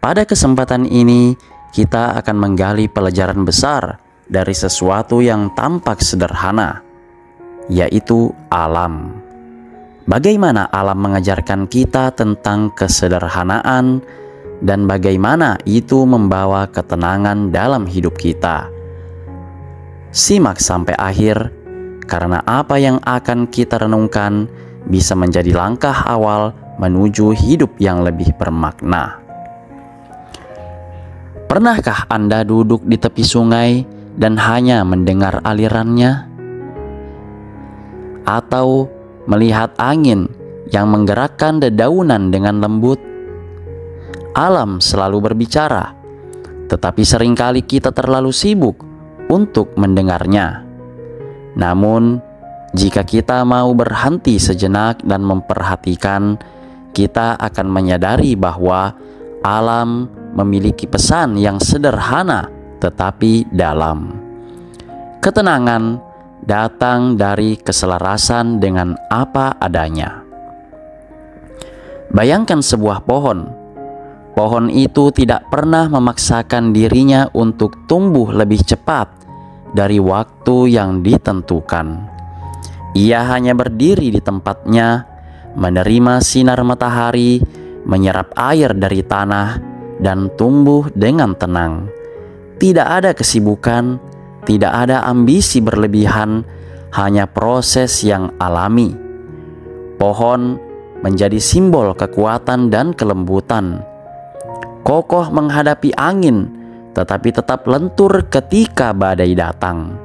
Pada kesempatan ini, kita akan menggali pelajaran besar dari sesuatu yang tampak sederhana, yaitu alam. Bagaimana alam mengajarkan kita tentang kesederhanaan dan bagaimana itu membawa ketenangan dalam hidup kita. Simak sampai akhir, karena apa yang akan kita renungkan bisa menjadi langkah awal menuju hidup yang lebih bermakna. Pernahkah Anda duduk di tepi sungai dan hanya mendengar alirannya? Atau melihat angin yang menggerakkan dedaunan dengan lembut? Alam selalu berbicara, tetapi seringkali kita terlalu sibuk untuk mendengarnya. Namun, jika kita mau berhenti sejenak dan memperhatikan, kita akan menyadari bahwa alam memiliki pesan yang sederhana tetapi dalam. Ketenangan datang dari keselarasan dengan apa adanya. Bayangkan sebuah pohon. Pohon itu tidak pernah memaksakan dirinya untuk tumbuh lebih cepat dari waktu yang ditentukan. Ia hanya berdiri di tempatnya, menerima sinar matahari, menyerap air dari tanah, dan tumbuh dengan tenang. Tidak ada kesibukan, tidak ada ambisi berlebihan, hanya proses yang alami. Pohon menjadi simbol kekuatan dan kelembutan. Kokoh menghadapi angin, tetapi tetap lentur ketika badai datang.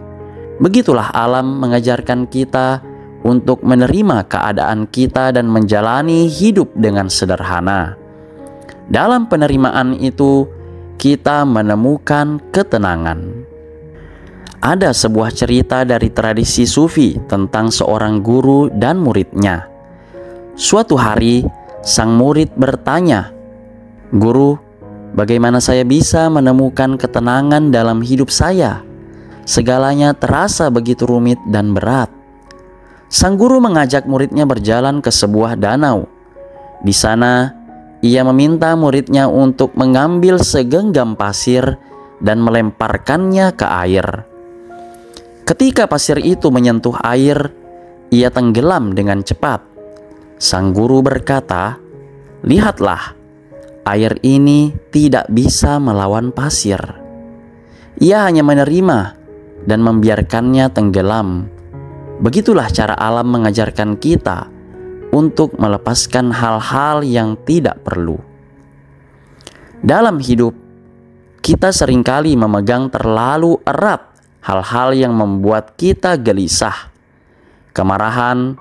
Begitulah alam mengajarkan kita untuk menerima keadaan kita dan menjalani hidup dengan sederhana. Dalam penerimaan itu, kita menemukan ketenangan. Ada sebuah cerita dari tradisi Sufi tentang seorang guru dan muridnya. Suatu hari, sang murid bertanya, "Guru, bagaimana saya bisa menemukan ketenangan dalam hidup saya? Segalanya terasa begitu rumit dan berat." Sang guru mengajak muridnya berjalan ke sebuah danau. Di sana, ia meminta muridnya untuk mengambil segenggam pasir dan melemparkannya ke air. Ketika pasir itu menyentuh air, ia tenggelam dengan cepat. Sang guru berkata, "Lihatlah, air ini tidak bisa melawan pasir." Ia hanya menerima dan membiarkannya tenggelam. Begitulah cara alam mengajarkan kita untuk melepaskan hal-hal yang tidak perlu. Dalam hidup, kita seringkali memegang terlalu erat hal-hal yang membuat kita gelisah, kemarahan,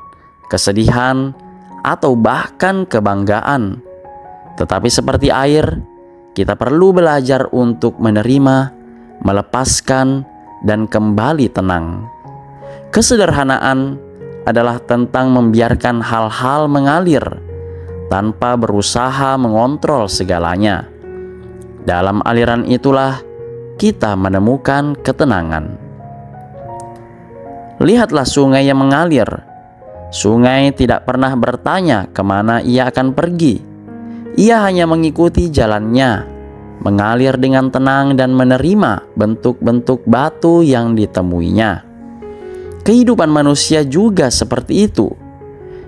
kesedihan, atau bahkan kebanggaan. Tetapi seperti air, kita perlu belajar untuk menerima, melepaskan, dan kembali tenang. Kesederhanaan adalah tentang membiarkan hal-hal mengalir tanpa berusaha mengontrol segalanya. Dalam aliran itulah kita menemukan ketenangan. Lihatlah sungai yang mengalir. Sungai tidak pernah bertanya kemana ia akan pergi. Ia hanya mengikuti jalannya, mengalir dengan tenang dan menerima bentuk-bentuk batu yang ditemuinya. Kehidupan manusia juga seperti itu.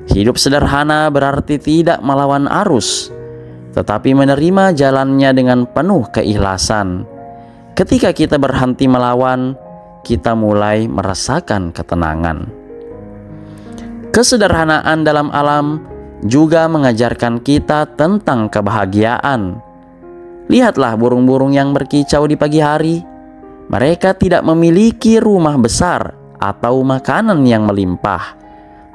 Hidup sederhana berarti tidak melawan arus, tetapi menerima jalannya dengan penuh keikhlasan. Ketika kita berhenti melawan, kita mulai merasakan ketenangan. Kesederhanaan dalam alam juga mengajarkan kita tentang kebahagiaan. Lihatlah burung-burung yang berkicau di pagi hari. Mereka tidak memiliki rumah besar atau makanan yang melimpah,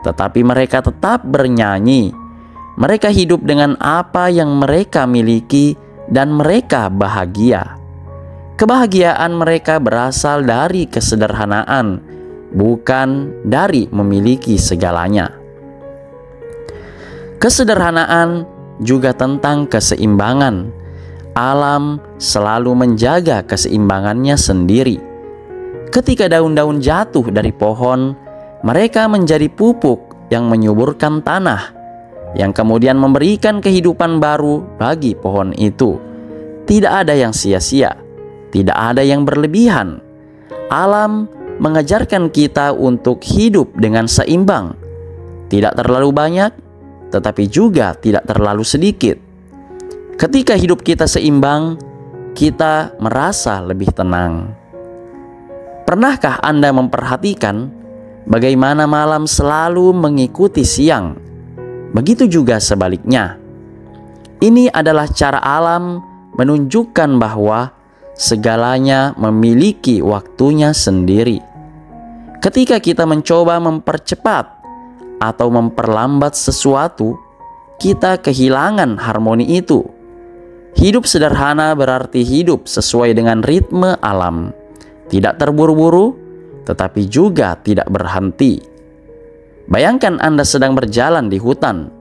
tetapi mereka tetap bernyanyi. Mereka hidup dengan apa yang mereka miliki dan mereka bahagia. Kebahagiaan mereka berasal dari kesederhanaan, bukan dari memiliki segalanya. Kesederhanaan juga tentang keseimbangan. Alam selalu menjaga keseimbangannya sendiri. Ketika daun-daun jatuh dari pohon, mereka menjadi pupuk yang menyuburkan tanah, yang kemudian memberikan kehidupan baru bagi pohon itu. Tidak ada yang sia-sia, tidak ada yang berlebihan. Alam mengajarkan kita untuk hidup dengan seimbang, tidak terlalu banyak, tetapi juga tidak terlalu sedikit. Ketika hidup kita seimbang, kita merasa lebih tenang. Pernahkah Anda memperhatikan bagaimana malam selalu mengikuti siang? Begitu juga sebaliknya. Ini adalah cara alam menunjukkan bahwa segalanya memiliki waktunya sendiri. Ketika kita mencoba mempercepat atau memperlambat sesuatu, kita kehilangan harmoni itu. Hidup sederhana berarti hidup sesuai dengan ritme alam, tidak terburu-buru, tetapi juga tidak berhenti. Bayangkan Anda sedang berjalan di hutan.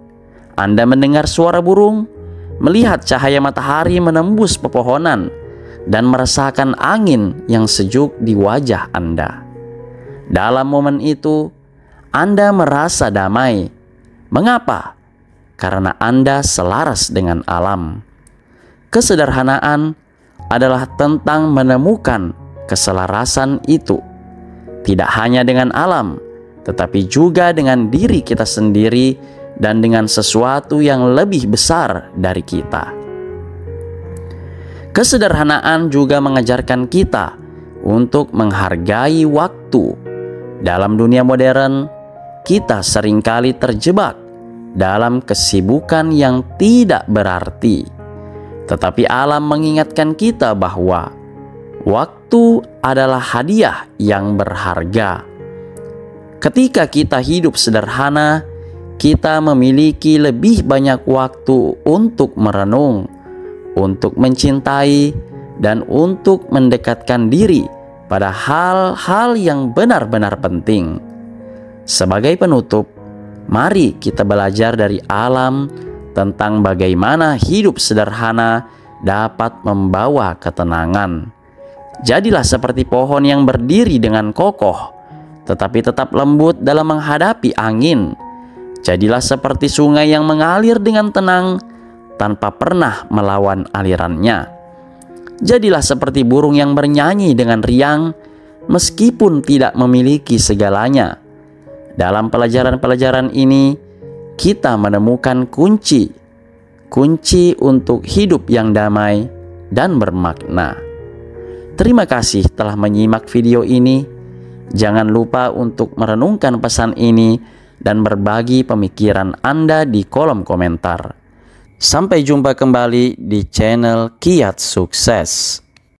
Anda mendengar suara burung, melihat cahaya matahari menembus pepohonan, dan merasakan angin yang sejuk di wajah Anda. Dalam momen itu, Anda merasa damai. Mengapa? Karena Anda selaras dengan alam. Kesederhanaan adalah tentang menemukan keselarasan itu, tidak hanya dengan alam, tetapi juga dengan diri kita sendiri dan dengan sesuatu yang lebih besar dari kita. Kesederhanaan juga mengajarkan kita untuk menghargai waktu. Dalam dunia modern, kita seringkali terjebak dalam kesibukan yang tidak berarti. Tetapi alam mengingatkan kita bahwa waktu adalah hadiah yang berharga. Ketika kita hidup sederhana, kita memiliki lebih banyak waktu untuk merenung, untuk mencintai, dan untuk mendekatkan diri pada hal-hal yang benar-benar penting. Sebagai penutup, mari kita belajar dari alam tentang bagaimana hidup sederhana dapat membawa ketenangan. Jadilah seperti pohon yang berdiri dengan kokoh, tetapi tetap lembut dalam menghadapi angin. Jadilah seperti sungai yang mengalir dengan tenang tanpa pernah melawan alirannya. Jadilah seperti burung yang bernyanyi dengan riang meskipun tidak memiliki segalanya. Dalam pelajaran-pelajaran ini, kita menemukan kunci untuk hidup yang damai dan bermakna. Terima kasih telah menyimak video ini. Jangan lupa untuk merenungkan pesan ini dan berbagi pemikiran Anda di kolom komentar. Sampai jumpa kembali di channel Kiat Sukses.